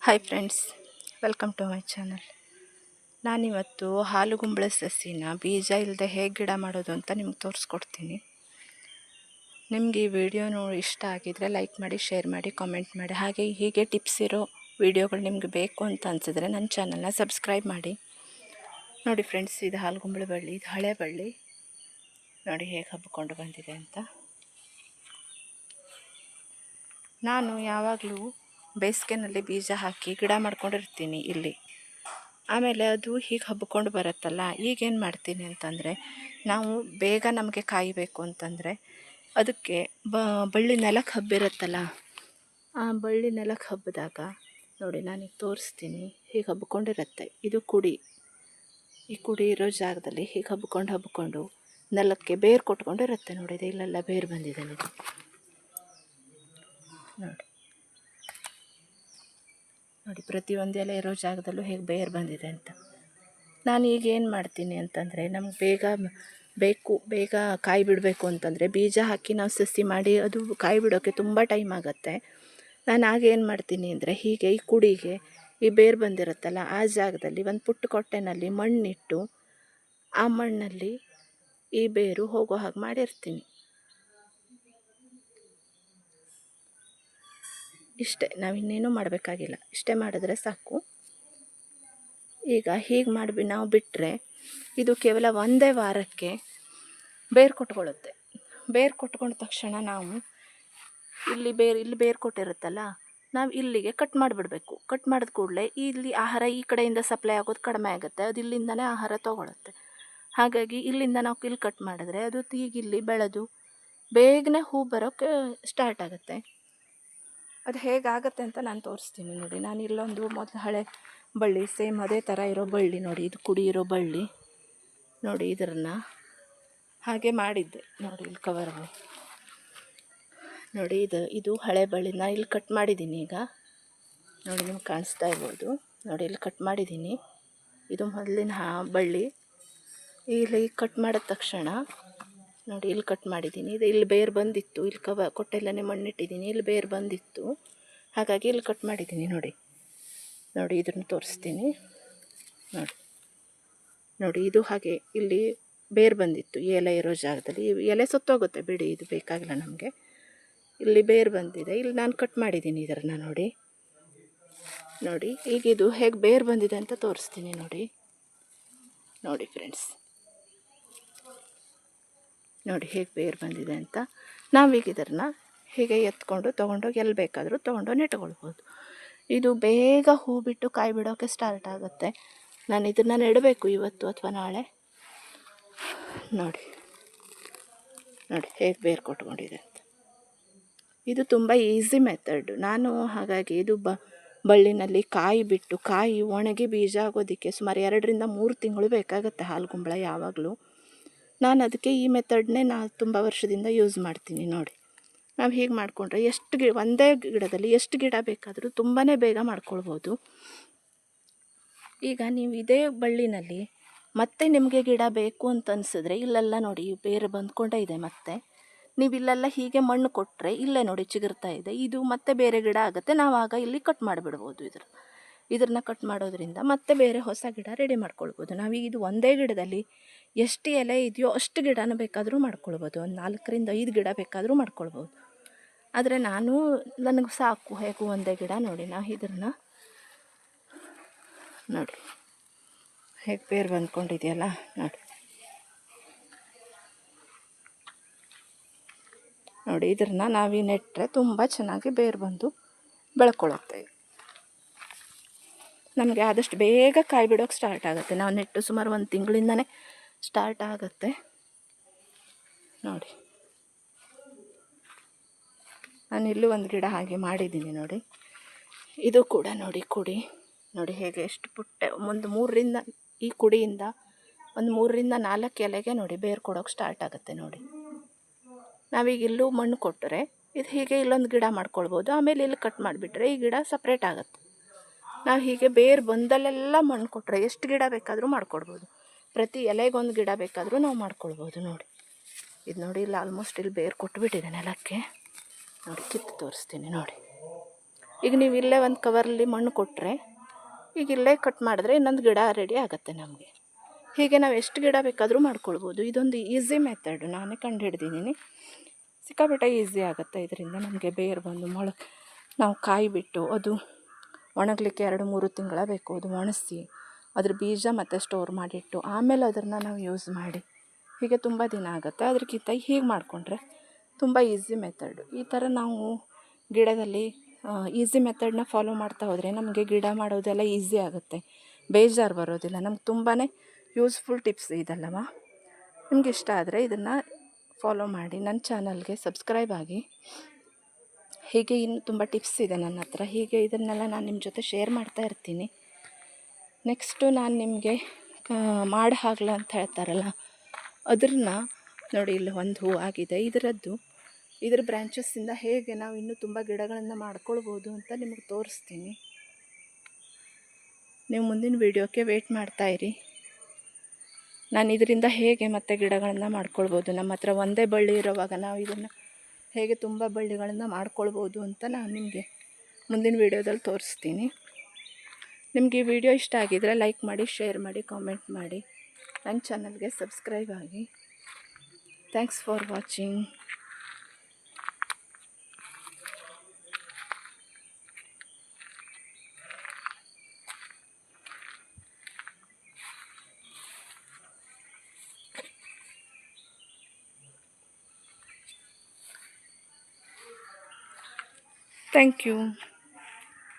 Hi friends, welcome to my channel. ನಾನಿವತ್ತು ಹಾಲುಗುಂಬಳ ಸಸಿನ ಬೀಜ ಇಲ್ಲದೆ ಹೇಗೆ ಗಿಡ ಮಾಡೋದು ಅಂತ ನಿಮ್ಗೆ ತೋರಿಸ್ಕೊಡ್ತೀನಿ. ನಿಮಗೆ ಈ ವಿಡಿಯೋ ನೋಡಿ ಇಷ್ಟ ಆಗಿದರೆ ಲೈಕ್ ಮಾಡಿ, ಶೇರ್ ಮಾಡಿ, ಕಾಮೆಂಟ್ ಮಾಡಿ. ಹಾಗೆ ಹೀಗೆ ಟಿಪ್ಸ್ ಇರೋ ವಿಡಿಯೋಗಳು ನಿಮಗೆ ಬೇಕು ಅಂತ ಅನಿಸಿದ್ರೆ ನನ್ನ ಚಾನಲ್ನ ಸಬ್ಸ್ಕ್ರೈಬ್ ಮಾಡಿ. ನೋಡಿ ಫ್ರೆಂಡ್ಸ್, ಇದು ಹಾಲುಗುಂಬಳ ಬಳ್ಳಿ, ಇದು ಹಳೆ ಬಳ್ಳಿ. ನೋಡಿ ಹೇಗೆ ಹಬ್ಬಿಕೊಂಡು ಬಂದಿದೆ ಅಂತ. ನಾನು ಯಾವಾಗಲೂ ಬೇಸಿಗೆನಲ್ಲಿ ಬೀಜ ಹಾಕಿ ಗಿಡ ಮಾಡ್ಕೊಂಡಿರ್ತೀನಿ ಇಲ್ಲಿ. ಆಮೇಲೆ ಅದು ಹೀಗೆ ಹಬ್ಬಿಕೊಂಡು ಬರುತ್ತಲ್ಲ, ಈಗೇನು ಮಾಡ್ತೀನಿ ಅಂತಂದರೆ, ನಾವು ಬೇಗ ನಮಗೆ ಕಾಯಬೇಕು ಅಂತಂದರೆ ಅದಕ್ಕೆ ಬಳ್ಳಿ ನೆಲಕ್ಕೆ ಹಬ್ಬಿರುತ್ತಲ್ಲ, ಆ ಬಳ್ಳಿ ನೆಲಕ್ಕೆ ಹಬ್ಬಿದಾಗ ನೋಡಿ ನಾನೀಗ ತೋರಿಸ್ತೀನಿ. ಹೀಗೆ ಹಬ್ಬಿಕೊಂಡಿರುತ್ತೆ. ಇದು ಕುಡಿ. ಈ ಕುಡಿ ಇರೋ ಜಾಗದಲ್ಲಿ ಹೀಗೆ ಹಬ್ಬಿಕೊಂಡು ನೆಲಕ್ಕೆ ಬೇರು ಕೊಟ್ಕೊಂಡಿರುತ್ತೆ. ನೋಡಿ, ಇದು ಇಲ್ಲೆಲ್ಲ ಬೇರು ಬಂದಿದೆ ನೋಡಿ. ನೋಡಿ ಪ್ರತಿಯೊಂದು ಎಲೆ ಇರೋ ಜಾಗದಲ್ಲೂ ಹೇಗೆ ಬೇರು ಬಂದಿದೆ ಅಂತ. ನಾನು ಈಗ ಏನು ಮಾಡ್ತೀನಿ ಅಂತಂದರೆ, ನಮ್ಗೆ ಬೇಗ ಕಾಯಿ ಬಿಡಬೇಕು ಅಂತಂದರೆ ಬೀಜ ಹಾಕಿ ನಾವು ಸಸಿ ಮಾಡಿ ಅದು ಕಾಯಿ ಬಿಡೋಕ್ಕೆ ತುಂಬ ಟೈಮ್ ಆಗುತ್ತೆ. ನಾನು ಆಗ ಏನು ಮಾಡ್ತೀನಿ ಅಂದರೆ, ಹೀಗೆ ಈ ಕುಡಿಗೆ ಈ ಬೇರು ಬಂದಿರುತ್ತಲ್ಲ, ಆ ಜಾಗದಲ್ಲಿ ಒಂದು ಪುಟ್ಟ ಕೊಟ್ಟೆನಲ್ಲಿ ಮಣ್ಣಿಟ್ಟು ಆ ಮಣ್ಣಲ್ಲಿ ಈ ಬೇರು ಹೋಗೋ ಹಾಗೆ ಮಾಡಿರ್ತೀನಿ. ಇಷ್ಟೇ, ನಾವಿನ್ನೇನೂ ಮಾಡಬೇಕಾಗಿಲ್ಲ. ಇಷ್ಟೇ ಮಾಡಿದ್ರೆ ಸಾಕು. ಈಗ ಹೀಗೆ ನಾವು ಬಿಟ್ಟರೆ ಇದು ಕೇವಲ ಒಂದೇ ವಾರಕ್ಕೆ ಬೇರು ಕೊಟ್ಕೊಳ್ಳುತ್ತೆ. ಬೇರು ಕೊಟ್ಕೊಂಡ ತಕ್ಷಣ ನಾವು ಇಲ್ಲಿ ಬೇರು ಕೊಟ್ಟಿರುತ್ತಲ್ಲ, ನಾವು ಇಲ್ಲಿಗೆ ಕಟ್ ಮಾಡಿಬಿಡಬೇಕು. ಕಟ್ ಮಾಡಿದ ಕೂಡಲೇ ಇಲ್ಲಿ ಆಹಾರ ಈ ಕಡೆಯಿಂದ ಸಪ್ಲೈ ಆಗೋದು ಕಡಿಮೆ ಆಗುತ್ತೆ. ಅದು ಇಲ್ಲಿಂದನೇ ಆಹಾರ ತೊಗೊಳುತ್ತೆ. ಹಾಗಾಗಿ ಇಲ್ಲಿಂದ ನಾವು ಇಲ್ಲಿ ಕಟ್ ಮಾಡಿದ್ರೆ ಅದು ಇಲ್ಲಿ ಬೆಳೆದು ಬೇಗನೆ ಹೂ ಬರೋಕ್ಕೆ ಸ್ಟಾರ್ಟ್ ಆಗುತ್ತೆ. ಅದು ಹೇಗಾಗುತ್ತೆ ಅಂತ ನಾನು ತೋರಿಸ್ತೀನಿ ನೋಡಿ. ನಾನು ಇಲ್ಲೊಂದು ಮೊದಲು ಹಳೆ ಬಳ್ಳಿ, ಸೇಮ್ ಅದೇ ಥರ ಇರೋ ಬಳ್ಳಿ ನೋಡಿ, ಇದು ಕುಡಿ ಇರೋ ಬಳ್ಳಿ ನೋಡಿ, ಇದನ್ನು ಹಾಗೆ ಮಾಡಿದ್ದೆ ನೋಡಿ. ಇಲ್ಲಿ ಕವರಲ್ಲಿ ನೋಡಿ, ಇದು ಹಳೆ ಬಳ್ಳಿನ ಇಲ್ಲಿ ಕಟ್ ಮಾಡಿದ್ದೀನಿ. ಈಗ ನೋಡಿ, ನಿಮ್ಗೆ ಕಾಣಿಸ್ತಾ ಇರ್ಬೋದು ನೋಡಿ, ಇಲ್ಲಿ ಕಟ್ ಮಾಡಿದ್ದೀನಿ. ಇದು ಮೊದಲಿನ ಬಳ್ಳಿ. ಇಲ್ಲಿ ಕಟ್ ಮಾಡಿದ ತಕ್ಷಣ ನೋಡಿ, ಇಲ್ಲಿ ಕಟ್ ಮಾಡಿದ್ದೀನಿ. ಇದು ಇಲ್ಲಿ ಬೇರು ಬಂದಿತ್ತು. ಇಲ್ಲಿ ಕೊಟ್ಟೆಲ್ಲೇ ಮಣ್ಣಿಟ್ಟಿದ್ದೀನಿ. ಇಲ್ಲಿ ಬೇರು ಬಂದಿತ್ತು, ಹಾಗಾಗಿ ಇಲ್ಲಿ ಕಟ್ ಮಾಡಿದ್ದೀನಿ. ನೋಡಿ ಇದನ್ನು ತೋರಿಸ್ತೀನಿ ನೋಡಿ. ಇದು ಹಾಗೆ ಇಲ್ಲಿ ಬೇರು ಬಂದಿತ್ತು ಈ ಎಲೆ ಇರೋ ಜಾಗದಲ್ಲಿ. ಎಲೆ ಸುತ್ತೋಗುತ್ತೆ ಬಿಡಿ, ಇದು ಬೇಕಾಗಿಲ್ಲ ನಮಗೆ. ಇಲ್ಲಿ ಬೇರು ಬಂದಿದೆ. ಇಲ್ಲಿ ನಾನು ಕಟ್ ಮಾಡಿದ್ದೀನಿ ಇದನ್ನು ನೋಡಿ. ಈಗ ಇದು ಹೇಗೆ ಬೇರು ಬಂದಿದೆ ಅಂತ ತೋರಿಸ್ತೀನಿ ನೋಡಿ ಫ್ರೆಂಡ್ಸ್. ನೋಡಿ ಹೇಗೆ ಬೇರು ಬಂದಿದೆ ಅಂತ. ನಾವೀಗ ಇದನ್ನು ಹೀಗೆ ಎತ್ಕೊಂಡು ತೊಗೊಂಡೋಗಿ ಎಲ್ಲಿ ಬೇಕಾದರೂ ತೊಗೊಂಡೋಗಿ ನೆಟ್ಕೊಳ್ಬೋದು. ಇದು ಬೇಗ ಹೂ ಬಿಟ್ಟು ಕಾಯಿ ಬಿಡೋಕ್ಕೆ ಸ್ಟಾರ್ಟ್ ಆಗುತ್ತೆ. ನಾನು ಇದನ್ನು ನೆಡಬೇಕು ಇವತ್ತು ಅಥವಾ ನಾಳೆ. ನೋಡಿ ಹೇಗೆ ಬೇರು ಕೊಟ್ಕೊಂಡಿದೆ ಅಂತ. ಇದು ತುಂಬ ಈಸಿ ಮೆಥಡ್. ನಾನು ಹಾಗಾಗಿ ಇದು ಬಳ್ಳಿನಲ್ಲಿ ಕಾಯಿ ಬಿಟ್ಟು ಕಾಯಿ ಒಣಗಿ ಬೀಜ ಆಗೋದಕ್ಕೆ ಸುಮಾರು 2 ರಿಂದ 3 ತಿಂಗಳು ಬೇಕಾಗುತ್ತೆ ಹಾಲುಗುಂಬಳ ಯಾವಾಗಲೂ. ನಾನು ಅದಕ್ಕೆ ಈ ಮೆಥಡ್ನೇ ತುಂಬ ವರ್ಷದಿಂದ ಯೂಸ್ ಮಾಡ್ತೀನಿ ನೋಡಿ. ನಾವು ಹೀಗೆ ಮಾಡಿಕೊಂಡ್ರೆ ಒಂದೇ ಗಿಡದಲ್ಲಿ ಎಷ್ಟು ಗಿಡ ಬೇಕಾದರೂ ತುಂಬಾ ಬೇಗ ಮಾಡ್ಕೊಳ್ಬೋದು. ಈಗ ನೀವು ಇದೇ ಬಳ್ಳಿನಲ್ಲಿ ಮತ್ತೆ ನಿಮಗೆ ಗಿಡ ಬೇಕು ಅಂತ ಅನಿಸಿದ್ರೆ ಇಲ್ಲೆಲ್ಲ ನೋಡಿ ಬೇರೆ ಬಂದ್ಕೊಂಡೇ ಇದೆ. ಮತ್ತೆ ನೀವು ಇಲ್ಲೆಲ್ಲ ಹೀಗೆ ಮಣ್ಣು ಕೊಟ್ಟರೆ ಇಲ್ಲೇ ನೋಡಿ ಚಿಗುರ್ತಾ ಇದೆ. ಇದು ಮತ್ತೆ ಬೇರೆ ಗಿಡ ಆಗುತ್ತೆ. ನಾವು ಆಗ ಇಲ್ಲಿ ಕಟ್ ಮಾಡಿಬಿಡ್ಬೋದು. ಇದನ್ನು ಕಟ್ ಮಾಡೋದ್ರಿಂದ ಮತ್ತೆ ಬೇರೆ ಹೊಸ ಗಿಡ ರೆಡಿ ಮಾಡ್ಕೊಳ್ಬೋದು. ನಾವೀಗ ಇದು ಒಂದೇ ಗಿಡದಲ್ಲಿ ಎಷ್ಟು ಎಲೆ ಇದೆಯೋ ಅಷ್ಟು ಗಿಡನ ಬೇಕಾದರೂ ಮಾಡ್ಕೊಳ್ಬೋದು. ಒಂದು 4 ರಿಂದ 5 ಗಿಡ ಬೇಕಾದರೂ ಮಾಡ್ಕೊಳ್ಬೋದು. ಆದರೆ ನನಗೆ ಸಾಕು ಹೇಗೂ ಒಂದೇ ಗಿಡ ನೋಡಿ. ನಾವು ಇದನ್ನು ನೋಡಿ ಹೇಗೆ ಬೇರು ಬಂದ್ಕೊಂಡಿದೆಯಲ್ಲ ನೋಡಿ. ಇದನ್ನು ನಾವು ನೆಟ್ಟರೆ ತುಂಬ ಚೆನ್ನಾಗಿ ಬೇರು ಬಂದು ಬೆಳ್ಕೊಳ್ಳುತ್ತೆ. ನಮಗೆ ಆದಷ್ಟು ಬೇಗ ಕಾಯಿ ಬಿಡೋಕ್ಕೆ ಸ್ಟಾರ್ಟ್ ಆಗುತ್ತೆ. ನಾವು ನೆಟ್ಟು ಸುಮಾರು 1 ತಿಂಗಳಿಂದನೇ ಸ್ಟಾರ್ಟ್ ಆಗುತ್ತೆ ನೋಡಿ. ನಾನು ಇಲ್ಲೂ ಒಂದು ಗಿಡ ಹಾಗೆ ಮಾಡಿದ್ದೀನಿ ನೋಡಿ. ಇದು ಕೂಡ ನೋಡಿ ಕುಡಿ ನೋಡಿ ಹೇಗೆ ಎಷ್ಟು ಪುಟ್ಟ ಒಂದು 3 ರಿಂದ ಈ ಕುಡಿಯಿಂದ ಒಂದು 3 ರಿಂದ 4 ಎಲೆಗೆ ನೋಡಿ ಬೇರು ಕೊಡೋಕ್ಕೆ ಸ್ಟಾರ್ಟ್ ಆಗುತ್ತೆ ನೋಡಿ. ನಾವೀಗ ಇಲ್ಲೂ ಮಣ್ಣು ಕೊಟ್ಟರೆ ಇದು ಹೀಗೆ ಇಲ್ಲೊಂದು ಗಿಡ ಮಾಡ್ಕೊಳ್ಬೋದು. ಆಮೇಲೆ ಇಲ್ಲಿ ಕಟ್ ಮಾಡಿಬಿಟ್ರೆ ಈ ಗಿಡ ಸಪ್ರೇಟ್ ಆಗುತ್ತೆ. ನಾವು ಹೀಗೆ ಬೇರು ಬಂದಲ್ಲೆಲ್ಲ ಮಣ್ಣು ಕೊಟ್ಟರೆ ಎಷ್ಟು ಗಿಡ ಬೇಕಾದರೂ ಮಾಡ್ಕೊಳ್ಬೋದು. ಪ್ರತಿ ಎಲೆಗೊಂದು ಗಿಡ ಬೇಕಾದರೂ ನಾವು ಮಾಡ್ಕೊಳ್ಬೋದು ನೋಡಿ. ಇದು ನೋಡಿ, ಇಲ್ಲಿ ಆಲ್ಮೋಸ್ಟ್ ಇಲ್ಲಿ ಬೇರು ಕೊಟ್ಟುಬಿಟ್ಟಿದೆ ನೆಲಕ್ಕೆ ನೋಡಿ. ಕಿತ್ತು ತೋರಿಸ್ತೀನಿ ನೋಡಿ. ಈಗ ನೀವು ಇಲ್ಲೇ ಒಂದು ಕವರಲ್ಲಿ ಮಣ್ಣು ಕೊಟ್ಟರೆ ಈಗ ಇಲ್ಲೇ ಕಟ್ ಮಾಡಿದ್ರೆ ಇನ್ನೊಂದು ಗಿಡ ರೆಡಿ ಆಗುತ್ತೆ ನಮಗೆ. ಹೀಗೆ ನಾವು ಎಷ್ಟು ಗಿಡ ಬೇಕಾದರೂ ಮಾಡ್ಕೊಳ್ಬೋದು. ಇದೊಂದು ಈಸಿ ಮೆಥಡ್, ನಾನೇ ಕಂಡು ಹಿಡ್ದಿದ್ದೀನಿ. ಸಿಕ್ಕಾಪಟ್ಟೆ ಈಸಿ ಆಗುತ್ತೆ. ಇದರಿಂದ ನಮಗೆ ಬೇರು ಬಂದು ನಾವು ಕಾಯಿ ಬಿಟ್ಟು ಅದು ಒಣಗಲಿಕ್ಕೆ 2-3 ತಿಂಗಳ ಬೇಕು. ಅದು ಒಣಗಿಸಿ ಅದ್ರ ಬೀಜ ಮತ್ತು ಸ್ಟೋರ್ ಮಾಡಿಟ್ಟು ಆಮೇಲೆ ಅದನ್ನು ನಾವು ಯೂಸ್ ಮಾಡಿ ಹೀಗೆ ತುಂಬ ದಿನ ಆಗುತ್ತೆ. ಅದಕ್ಕಿಂತ ಹೀಗೆ ಮಾಡಿಕೊಂಡ್ರೆ ತುಂಬ ಈಸಿ ಮೆಥಡ್. ಈ ಥರ ನಾವು ಗಿಡದಲ್ಲಿ ಈಸಿ ಮೆಥಡನ್ನ ಫಾಲೋ ಮಾಡ್ತಾ ಹೋದರೆ ನಮಗೆ ಗಿಡ ಮಾಡೋದೆಲ್ಲ ಈಸಿ ಆಗುತ್ತೆ, ಬೇಜಾರು ಬರೋದಿಲ್ಲ. ನಮ್ಗೆ ತುಂಬಾ ಯೂಸ್ಫುಲ್ ಟಿಪ್ಸ್ ಇದಲ್ಲವ. ನಿಮ್ಗೆ ಇಷ್ಟ ಆದರೆ ಇದನ್ನು ಫಾಲೋ ಮಾಡಿ, ನನ್ನ ಚಾನಲ್ಗೆ ಸಬ್ಸ್ಕ್ರೈಬ್ ಆಗಿ. ಹೀಗೆ ಇನ್ನೂ ತುಂಬ ಟಿಪ್ಸ್ ಇದೆ ನನ್ನ ಹತ್ರ. ಹೀಗೆ ಇದನ್ನೆಲ್ಲ ನಾನು ನಿಮ್ಮ ಜೊತೆ ಶೇರ್ ಮಾಡ್ತಾ ಇರ್ತೀನಿ. ನೆಕ್ಸ್ಟು ನಾನು ನಿಮಗೆ ಮಾಡಿ ಹಾಗಲ ಅಂತ ಹೇಳ್ತಾರಲ್ಲ, ಅದನ್ನ ನೋಡಿ, ಇಲ್ಲಿ ಒಂದು ಹೂ ಆಗಿದೆ. ಇದರ ಬ್ರ್ಯಾಂಚಸ್ಸಿಂದ ಹೇಗೆ ನಾವು ಇನ್ನೂ ತುಂಬ ಗಿಡಗಳನ್ನು ಮಾಡ್ಕೊಳ್ಬೋದು ಅಂತ ನಿಮಗೆ ತೋರಿಸ್ತೀನಿ. ನೀವು ಮುಂದಿನ ವೀಡಿಯೋಕ್ಕೆ ವೆಯ್ಟ್ ಮಾಡ್ತಾಯಿರಿ. ನಾನು ಇದರಿಂದ ಹೇಗೆ ಮತ್ತೆ ಗಿಡಗಳನ್ನು ಮಾಡ್ಕೊಳ್ಬೋದು, ನಮ್ಮ ಹತ್ರ ಒಂದೇ ಬಳ್ಳಿ ಇರೋವಾಗ ನಾವು ಇದನ್ನು ಹೇಗೆ ತುಂಬ ಬಳ್ಳಿಗಳನ್ನು ಮಾಡ್ಕೊಳ್ಬೋದು ಅಂತ ನಾನು ನಿಮಗೆ ಮುಂದಿನ ವೀಡಿಯೋದಲ್ಲಿ ತೋರಿಸ್ತೀನಿ. ನಿಮಗೆ ಈ ವಿಡಿಯೋ ಇಷ್ಟ ಆಗಿದರೆ ಲೈಕ್ ಮಾಡಿ, ಶೇರ್ ಮಾಡಿ, ಕಾಮೆಂಟ್ ಮಾಡಿ. ನನ್ನ ಚಾನಲ್ಗೆ ಸಬ್ಸ್ಕ್ರೈಬ್ ಆಗಿ. Thanks for watching. Thank you.